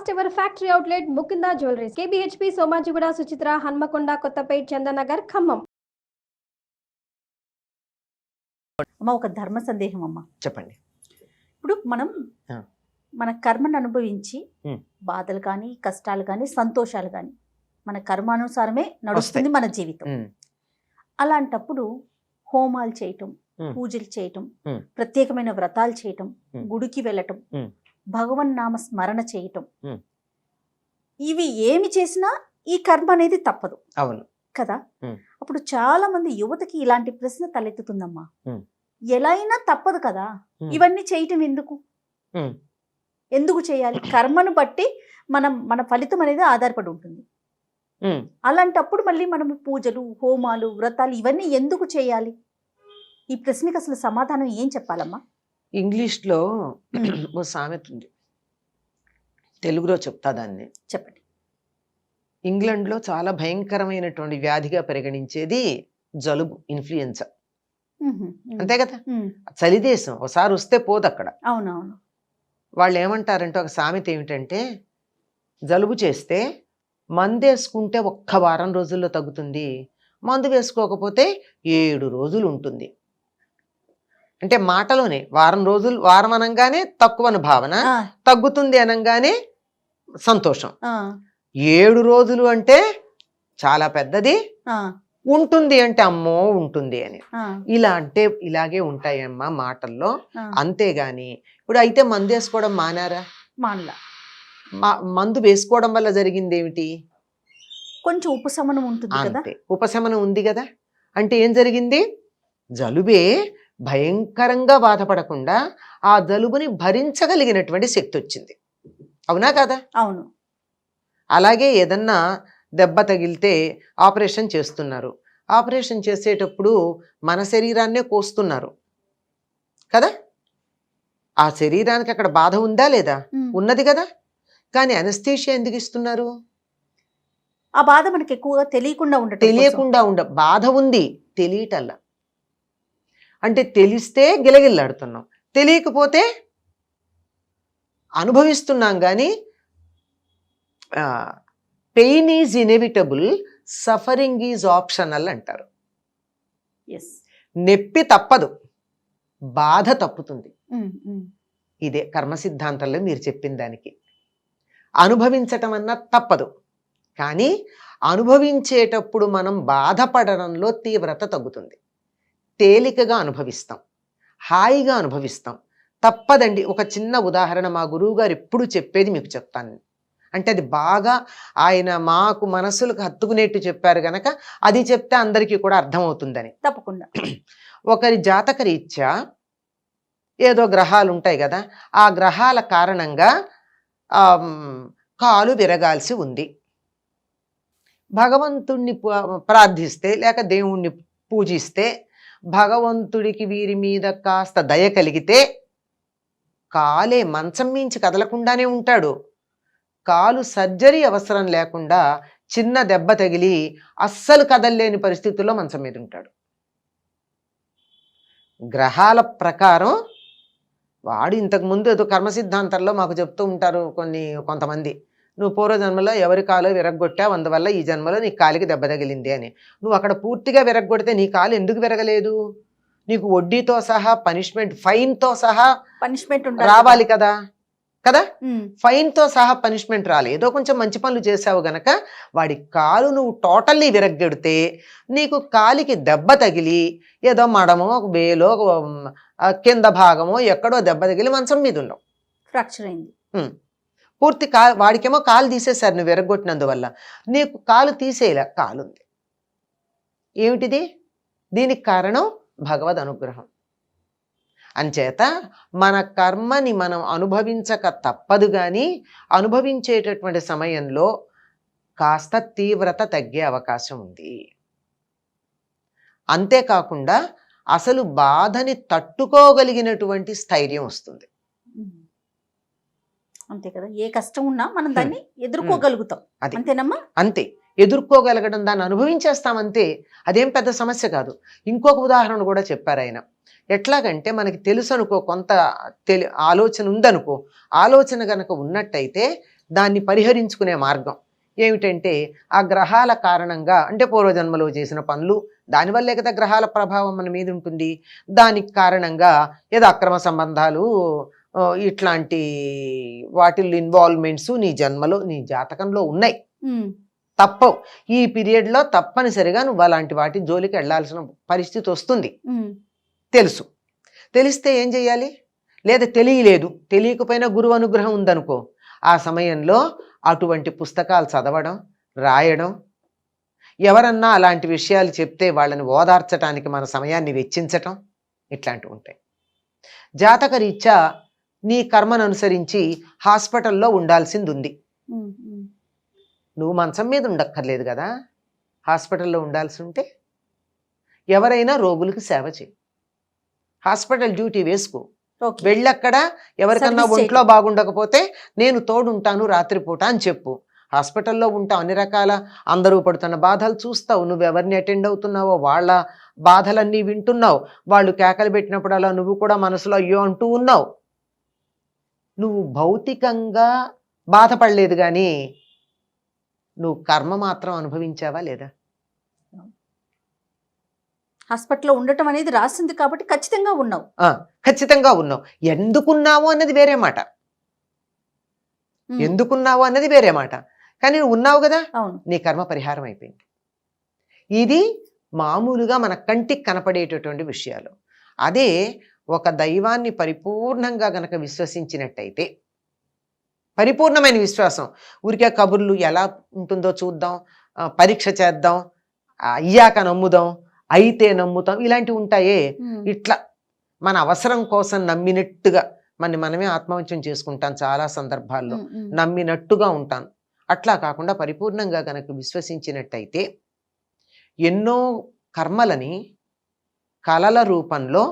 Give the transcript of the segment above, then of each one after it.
First ever factory outlet Mukunda jewelleries KBHP Somajiguda Suchitra Hanamkonda Kothapet Chandanagar Khammam. అమ్మ ఒక ధర్మ సందేహం అమ్మ. చెప్పండి. ఇప్పుడు మనం మన కర్మను అనుభవించి బాధలు కానీ కష్టాలు కానీ సంతోషాలు కానీ మన కర్మానుసారమే నడుస్తుంది మన జీవితం. అలాంటప్పుడు హోమాలు చేయటం, పూజలు చేయటం, ప్రత్యేకమైన వ్రతాలు చేయటం, గుడికి వెళ్ళటం, భగవన్ నామ స్మరణ చేయటం, ఇవి ఏమి చేసినా ఈ కర్మ అనేది తప్పదు. అవును కదా. అప్పుడు చాలా మంది యువతకి ఇలాంటి ప్రశ్న తలెత్తుతుందమ్మా, ఎలా అయినా తప్పదు కదా, ఇవన్నీ చేయటం ఎందుకు, ఎందుకు చేయాలి? కర్మను బట్టి మన ఫలితం అనేది ఆధారపడి ఉంటుంది. అలాంటప్పుడు మళ్ళీ మనం పూజలు, హోమాలు, వ్రతాలు ఇవన్నీ ఎందుకు చేయాలి? ఈ ప్రశ్నకి అసలు సమాధానం ఏం చెప్పాలమ్మా? ఇంగ్లీష్లో ఓ సామెత ఉంది, తెలుగులో చెప్తా దాన్ని. చెప్పండి. ఇంగ్లాండ్లో చాలా భయంకరమైనటువంటి వ్యాధిగా పరిగణించేది జలుబు, ఇన్ఫ్లుయెన్జా. అంతే కదా, చలి దేశం, ఒకసారి వస్తే పోదు అక్కడ. అవునవును. వాళ్ళు ఏమంటారంటే, ఒక సామెత ఏమిటంటే, జలుబు చేస్తే మందు వేసుకుంటే ఒక్క వారం రోజుల్లో తగ్గుతుంది, మందు వేసుకోకపోతే 7 రోజులు ఉంటుంది. అంటే మాటలోనే వారం అనగానే తక్కువని భావన, తగ్గుతుంది అనగానే సంతోషం. 7 రోజులు అంటే చాలా పెద్దది, ఉంటుంది అంటే అమ్మో ఉంటుంది అని. ఇలా అంటే ఇలాగే ఉంటాయమ్మా మాటల్లో. అంతేగాని ఇప్పుడు అయితే మందు వేసుకోవడం మానారా? మానలా. మందు వేసుకోవడం వల్ల జరిగింది ఏమిటి? కొంచెం ఉపశమనం ఉంటుంది కదా. ఉపశమనం ఉంది కదా. అంటే ఏం జరిగింది? జలుబే భయంకరంగా బాధపడకుండా ఆ జలుబుని భరించగలిగినటువంటి శక్తి వచ్చింది. అవునా కదా? అవును. అలాగే ఏదన్నా దెబ్బ తగిలితే ఆపరేషన్ చేస్తున్నారు. ఆపరేషన్ చేసేటప్పుడు మన శరీరాన్నే కోస్తున్నారు కదా. ఆ శరీరానికి అక్కడ బాధ ఉందా లేదా? ఉన్నది కదా. కానీ అనస్థీషియా ఎందుకు ఇస్తున్నారు? ఆ బాధ మనకి ఎక్కువగా తెలియకుండా బాధ ఉంది, తెలియటల్లా. అంటే తెలిస్తే గిలగిల్లాడుతున్నాం, తెలియకపోతే అనుభవిస్తున్నాం. కానీ pain is inevitable, suffering is optional అంటారు. నొప్పి తప్పదు, బాధ తప్పుతుంది. ఇదే కర్మ సిద్ధాంతంలో మీరు చెప్పిన దానికి. అనుభవించటం అన్నా తప్పదు, కానీ అనుభవించేటప్పుడు మనం బాధపడడంలో తీవ్రత తగ్గుతుంది. తేలికగా అనుభవిస్తాం, హాయిగా అనుభవిస్తాం. తప్పదండి. ఒక చిన్న ఉదాహరణ మా గురువు గారు ఎప్పుడు చెప్పేది మీకు చెప్తాను. అంటే అది బాగా ఆయన మాకు మనసులకు హత్తుకునేట్టు చెప్పారు గనక అది చెప్తే అందరికీ కూడా అర్థమవుతుందని. తప్పకుండా. ఒకరి జాతక రీత్యా ఏదో గ్రహాలు ఉంటాయి కదా, ఆ గ్రహాల కారణంగా కాలు విరగాల్సి ఉంది. భగవంతుణ్ణి ప్రార్థిస్తే లేక దేవుణ్ణి పూజిస్తే భగవంతుడికి వీరి మీద కాస్త దయ కలిగితే కాలే మంచం మించి కదలకుండానే ఉంటాడు. కాలు సర్జరీ అవసరం లేకుండా చిన్న దెబ్బ తగిలి అస్సలు కదలలేని పరిస్థితుల్లో మంచం మీద ఉంటాడు. గ్రహాల ప్రకారం వాడు ఇంతకుముందు ఏదో కర్మ సిద్ధాంతంలో మాకు చెప్తూ ఉంటారు కొంతమంది, నువ్వు పూర్వజన్మలో ఎవరి కాలు విరగ్గొట్టావు, అందువల్ల ఈ జన్మలో నీ కాలికి దెబ్బ తగిలింది అని. నువ్వు అక్కడ పూర్తిగా విరగ్గొడితే నీ కాలు ఎందుకు విరగలేదు? నీకు వడ్డీతో సహా పనిష్మెంట్, ఫైన్తో సహా పనిష్మెంట్ రావాలి కదా. ఫైన్తో సహా పనిష్మెంట్ రాలి. ఏదో కొంచెం మంచి పనులు చేసావు గనక వాడి కాలు నువ్వు టోటల్లీ విరగ్గొడితే నీకు కాలికి దెబ్బ తగిలి ఏదో మడమో వేలో కింద భాగమో ఎక్కడో దెబ్బ తగిలి మంచం మీద ఉండవు, ఫ్రాక్చర్ అయింది. పూర్తి వాడికేమో కాలు తీసేశారు నువ్వు విరగొట్టినందువల్ల. నీకు కాలు తీసేయలే, కాలుంది. ఏమిటిది? దీనికి కారణం భగవద్ అనుగ్రహం. అంచేత మన కర్మని మనం అనుభవించక తప్పదు. కానీ అనుభవించేటటువంటి సమయంలో కాస్త తీవ్రత తగ్గే అవకాశం ఉంది. అంతేకాకుండా అసలు బాధని తట్టుకోగలిగినటువంటి స్థైర్యం వస్తుంది. అంతే కదా. ఏ కష్టం ఉన్నా మనం దాన్ని ఎదుర్కోగలుగుతాం. అంతేనమ్మా? అంతే, ఎదుర్కోగలగడం, దాన్ని అనుభవించేస్తామంతే. అదేం పెద్ద సమస్య కాదు. ఇంకొక ఉదాహరణ కూడా చెప్పారు ఆయన. ఎట్లాగంటే మనకి తెలుసు అనుకో, కొంత ఆలోచన ఉందనుకో, ఆలోచన గనక ఉన్నట్టయితే దాన్ని పరిహరించుకునే మార్గం ఏమిటంటే ఆ గ్రహాల కారణంగా, అంటే పూర్వజన్మలో చేసిన పనులు దానివల్లే కదా గ్రహాల ప్రభావం మన మీద ఉంటుంది. దానికి కారణంగా ఏదో అక్రమ సంబంధాలు, ఇట్లాంటి వాటిల్లో ఇన్వాల్వ్మెంట్స్ నీ జన్మలో నీ జాతకంలో ఉన్నాయి, తప్పవు. ఈ పీరియడ్లో తప్పనిసరిగా నువ్వు అలాంటి వాటి జోలికి వెళ్లాల్సిన పరిస్థితి వస్తుంది. తెలుసు. తెలిస్తే ఏం చెయ్యాలి? లేదా తెలియలేదు, తెలియకపోయినా గురువు అనుగ్రహం ఉందనుకో, ఆ సమయంలో అటువంటి పుస్తకాలు చదవడం, రాయడం, ఎవరన్నా అలాంటి విషయాలు చెప్తే వాళ్ళని ఓదార్చడానికి మన సమయాన్ని వెచ్చించటం, ఇట్లాంటివి ఉంటాయి. జాతక రీత్యా నీ కర్మను అనుసరించి హాస్పిటల్లో ఉండాల్సింది ఉంది. నువ్వు మంచం మీద ఉండక్కర్లేదు కదా, హాస్పిటల్లో ఉండాల్సి ఉంటే ఎవరైనా రోగులకు సేవ చేయి, హాస్పిటల్ డ్యూటీ వేసుకో, వెళ్ళక్కడ ఎవరికన్నా ఒంట్లో బాగుండకపోతే నేను తోడుంటాను రాత్రిపూట అని చెప్పు. హాస్పిటల్లో ఉంటావు, అన్ని రకాల అందరూ పడుతున్న బాధలు చూస్తావు, నువ్వు ఎవరిని అటెండ్ అవుతున్నావో వాళ్ళ బాధలన్నీ వింటున్నావు, వాళ్ళు కేకలు పెట్టినప్పుడు అలా నువ్వు కూడా మనసులో అయ్యో అంటూ ఉన్నావు. నువ్వు భౌతికంగా బాధపడలేదు కానీ నువ్వు కర్మ మాత్రం అనుభవించావా లేదా? హాస్పిటల్లో ఉండటం అనేది రాసింది కాబట్టి ఖచ్చితంగా ఉన్నావు. ఖచ్చితంగా ఉన్నావు. ఎందుకున్నావు అన్నది వేరే మాట, ఎందుకున్నావు అన్నది వేరే మాట, కానీ నువ్వు ఉన్నావు కదా, నీ కర్మ పరిహారం అయిపోయింది. ఇది మామూలుగా మన కంటికి కనపడేటటువంటి విషయాలు. అదే ఒక దైవాన్ని పరిపూర్ణంగా గనక విశ్వసించినట్టయితే, పరిపూర్ణమైన విశ్వాసం, ఊరికే కబుర్లు ఎలా ఉంటుందో చూద్దాం, పరీక్ష చేద్దాం, అయ్యాక నమ్ముదాం, అయితే నమ్ముతాం, ఇలాంటివి ఉంటాయే, ఇట్లా మన అవసరం కోసం నమ్మినట్టుగా మనమే ఆత్మవంచం చేసుకుంటాం చాలా సందర్భాల్లో, నమ్మినట్టుగా ఉంటాను. అట్లా కాకుండా పరిపూర్ణంగా గనక విశ్వసించినట్టయితే ఎన్నో కర్మలని కళల రూపంలో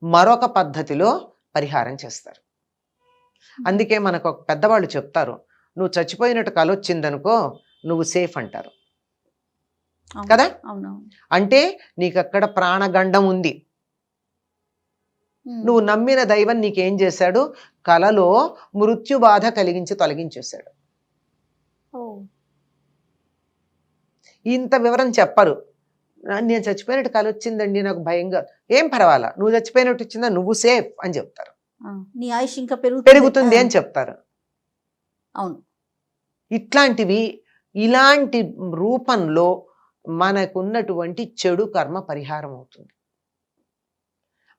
మరొక పద్ధతిలో పరిహారం చేస్తారు. అందుకే మనకు ఒక పెద్దవాళ్ళు చెప్తారు, నువ్వు చచ్చిపోయినట్టు కల వచ్చిందనుకో నువ్వు సేఫ్ అంటారు కదా. అంటే నీకు అక్కడ ప్రాణగండం ఉంది, నువ్వు నమ్మిన దైవం నీకేం చేశాడు, కలలో మృత్యు బాధ కలిగించి తొలగించేశాడు. ఇంత వివరం చెప్పరు. నేను చచ్చిపోయినట్టు కల వచ్చిందండి నాకు భయంగా, ఏం పర్వాలా, నువ్వు చచ్చిపోయినట్టు వచ్చిందా, నువ్వు సేఫ్ అని చెప్తారు. నీ ఆయుష్ ఇంకా పెరుగుతుంది అని చెప్తారు. అవును, ఇట్లాంటివి ఇలాంటి రూపంలో మనకున్నటువంటి చెడు కర్మ పరిహారం అవుతుంది.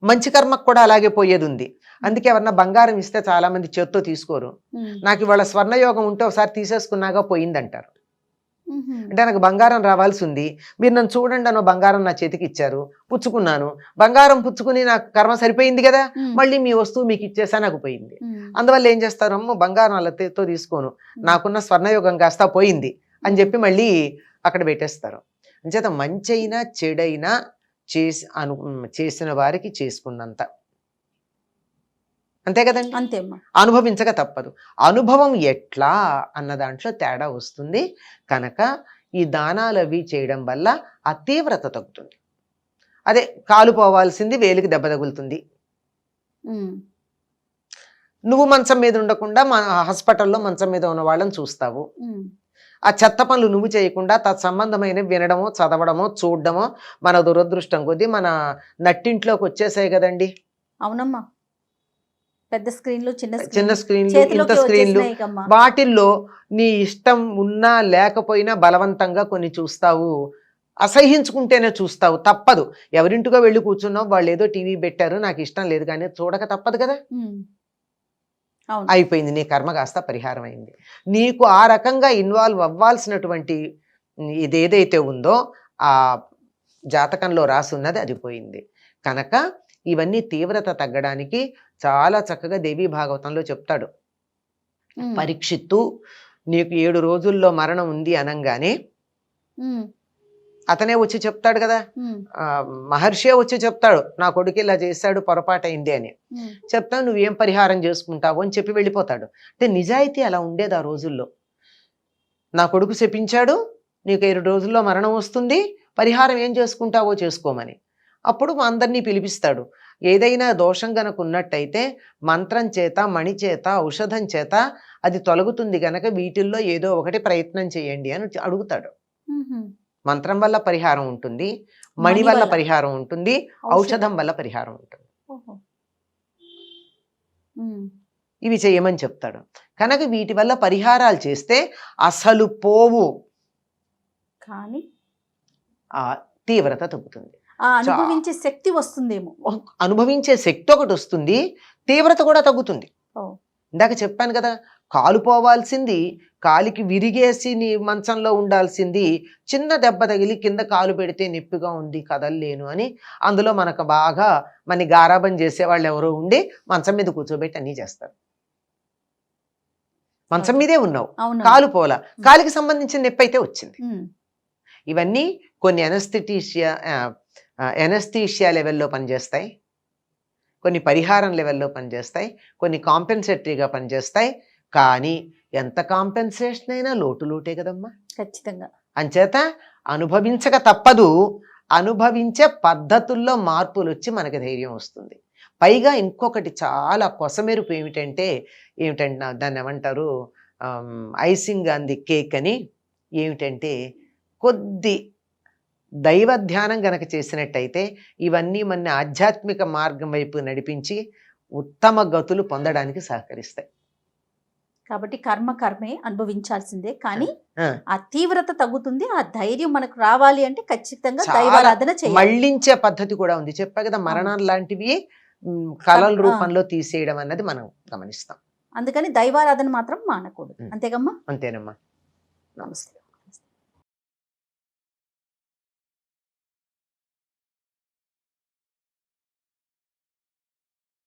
మంచి కర్మకు కూడా అలాగే పోయేది ఉంది. అందుకే ఎవరన్నా బంగారం ఇస్తే చాలా మంది చేత్తో తీసుకోరు. నాకు ఇవాళ స్వర్ణయోగం ఉంటే ఒకసారి తీసేసుకున్నాగా పోయిందంటారు. అంటే నాకు బంగారం రావాల్సి ఉంది, మీరు నన్ను చూడండి అనో బంగారం నా చేతికి ఇచ్చారు, పుచ్చుకున్నాను, బంగారం పుచ్చుకుని నాకు కర్మ సరిపోయింది కదా, మళ్ళీ మీ వస్తువు మీకు ఇచ్చేసా నాకు పోయింది. అందువల్ల ఏం చేస్తారు, అమ్మో బంగారం అలా చేత్తో తీసుకోను, నాకున్న స్వర్ణయోగం కాస్త పోయింది అని చెప్పి మళ్ళీ అక్కడ పెట్టేస్తారు. అంచేత మంచైనా చెడైనా చేసిన వారికి చేసుకున్నంత, అంతే కదండి, అంతే, అనుభవించక తప్పదు. అనుభవం ఎట్లా అన్న దాంట్లో తేడా వస్తుంది కనుక ఈ దానాలు అవి చేయడం వల్ల ఆ తీవ్రత తగ్గుతుంది. అదే కాలు పోవాల్సింది వేలికి దెబ్బ తగులుతుంది. నువ్వు మంచం మీద ఉండకుండా మన హాస్పిటల్లో మంచం మీద ఉన్న వాళ్ళని చూస్తావు, ఆ చెత్త పనులు నువ్వు చేయకుండా తత్సంబంధమైన వినడమో చదవడమో చూడడమో మన దురదృష్టం కొద్దీ మన నట్టింట్లోకి వచ్చేసాయి కదండి. అవునమ్మా, పెద్ద స్క్రీన్లు, చిన్న స్క్రీన్లు, ఇంత స్క్రీన్లు, వాటిల్లో నీ ఇష్టం ఉన్నా లేకపోయినా బలవంతంగా కొన్ని చూస్తావు, అసహ్యించుకుంటేనే చూస్తావు, తప్పదు. ఎవరింటికో వెళ్ళి కూర్చున్నావు, వాళ్ళు ఏదో టీవీ పెట్టారు నాకు ఇష్టం లేదు కానీ చూడక తప్పదు కదా. అయిపోయింది, నీ కర్మ కాస్త పరిహారం అయింది. నీకు ఆ రకంగా ఇన్వాల్వ్ అవ్వాల్సినటువంటి ఇదేదైతే ఉందో ఆ జాతకంలో రాసున్నది అది పోయింది కనుక ఇవన్నీ తీవ్రత తగ్గడానికి చాలా చక్కగా దేవీ భాగవతంలో చెప్తాడు. పరీక్షిత్తు నీకు 7 రోజుల్లో మరణం ఉంది అనంగానే అతనే వచ్చి చెప్తాడు కదా, మహర్షే వచ్చి చెప్తాడు నా కొడుకు ఇలా చేశాడు పొరపాటైంది అని చెప్తావు, నువ్వేం పరిహారం చేసుకుంటావు అని చెప్పి వెళ్ళిపోతాడు. అంటే నిజాయితీ అలా ఉండేది ఆ రోజుల్లో. నా కొడుకు శపించాడు, నీకు 7 రోజుల్లో మరణం వస్తుంది, పరిహారం ఏం చేసుకుంటావో చేసుకోమని. అప్పుడు అందరినీ పిలిపిస్తాడు. ఏదైనా దోషం గనక ఉన్నట్టయితే మంత్రం చేత, మణి చేత, ఔషధం చేత అది తొలగుతుంది గనక వీటిల్లో ఏదో ఒకటి ప్రయత్నం చేయండి అని అడుగుతాడు. మంత్రం వల్ల పరిహారం ఉంటుంది, మణి వల్ల పరిహారం ఉంటుంది, ఔషధం వల్ల పరిహారం ఉంటుంది. ఇవి చేయమని చెప్తాడు. కనుక వీటి వల్ల పరిహారాలు చేస్తే అసలు పోవు, కానీ ఆ తీవ్రత తగ్గుతుంది. అనుభవించే శక్తి వస్తుందేమో. అనుభవించే శక్తి ఒకటి వస్తుంది, తీవ్రత కూడా తగ్గుతుంది. ఇందాక చెప్పాను కదా, కాలు పోవాల్సింది, కాలికి విరిగేసి నీ మంచంలో ఉండాల్సింది చిన్న దెబ్బ తగిలి కింద కాలు పెడితే నొప్పిగా ఉంది కదలలేను అని అందులో మనకు బాగా మన గారాబం చేసేవాళ్ళు ఎవరో ఉండి మంచం మీద కూర్చోబెట్టి అన్నీ చేస్తారు. మంచం మీదే ఉన్నావు, కాలు పోలా, కాలికి సంబంధించిన నొప్పి అయితే వచ్చింది. ఇవన్నీ కొన్ని ఎనస్థీషియా లెవెల్లో పనిచేస్తాయి, కొన్ని పరిహారం లెవెల్లో పనిచేస్తాయి, కొన్ని కాంపెన్సేటరీగా పనిచేస్తాయి. కానీ ఎంత కాంపెన్సేషన్ అయినా లోటే కదమ్మా. ఖచ్చితంగా. అంచేత అనుభవించక తప్పదు, అనుభవించే పద్ధతుల్లో మార్పులు వచ్చి మనకి ధైర్యం వస్తుంది. పైగా ఇంకొకటి చాలా కొసమెరుపు ఏమిటంటే దాన్ని ఏమంటారు, ఐసింగ్ ఆన్ ది కేక్ అని, ఏమిటంటే కొద్ది దైవ ధ్యానం గనక చేసినట్టయితే ఇవన్నీ మన ఆధ్యాత్మిక మార్గం వైపు నడిపించి ఉత్తమ గతులు పొందడానికి సహకరిస్తాయి. కాబట్టి కర్మే అనుభవించాల్సిందే, కానీ ఆ తీవ్రత తగ్గుతుంది. ఆ ధైర్యం మనకు రావాలి అంటే ఖచ్చితంగా దైవారాధన చేయాలి. మళ్ళించే పద్ధతి కూడా ఉంది. చెప్పా కదా, మరణాలు లాంటివి కళల రూపంలో తీసేయడం అన్నది మనం గమనిస్తాం. అందుకని దైవారాధన మాత్రం మానకూడదు. అంతేగమ్మా? అంతేనమ్మా. నమస్తే.